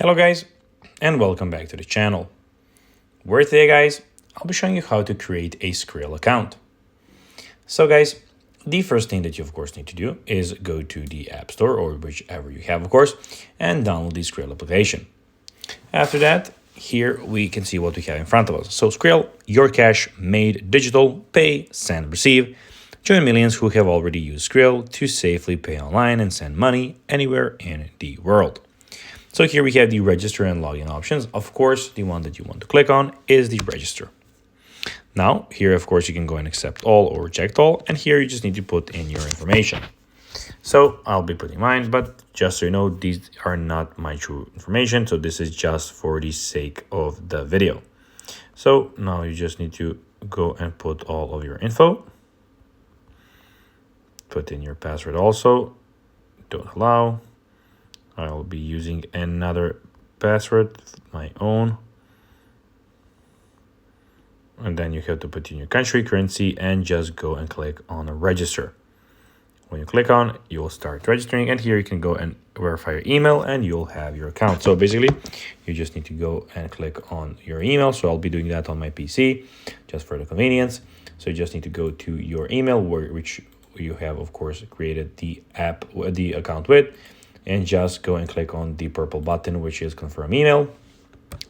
Hello guys, and welcome back to the channel, where today guys, I'll be showing you how to create a Skrill account. So guys, the first thing that you of course need to do is go to the App Store or whichever you have of course, and download the Skrill application. After that, here we can see what we have in front of us. So Skrill, your cash made digital, pay, send, receive. Join millions who have already used Skrill to safely pay online and send money anywhere in the world. So here we have the register and login options. Of course, the one that you want to click on is the register. Now, here, of course, you can go and accept all or reject all. And here you just need to put in your information. So I'll be putting mine, but just so you know, these are not my true information. So this is just for the sake of the video. So now you just need to go and put all of your info. Put in your password also. Don't allow. I'll be using another password, my own. And then you have to put in your country, currency, and just go and click on register. When you click on, you will start registering, and here you can go and verify your email and you'll have your account. So basically, you just need to go and click on your email. So I'll be doing that on my PC just for the convenience. So you just need to go to your email, which you have, of course, created the account with. And just go and click on the purple button, which is confirm email.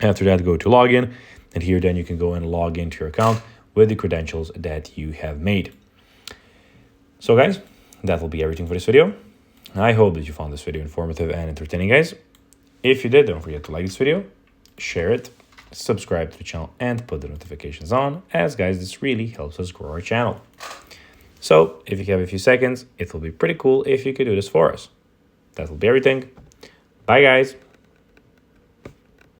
After that, go to login. And here then you can go and log into your account with the credentials that you have made. So guys, that will be everything for this video. I hope that you found this video informative and entertaining, guys. If you did, don't forget to like this video, share it, subscribe to the channel, and put the notifications on, as guys, this really helps us grow our channel. So if you have a few seconds, it will be pretty cool if you could do this for us. That will be everything. Bye, guys.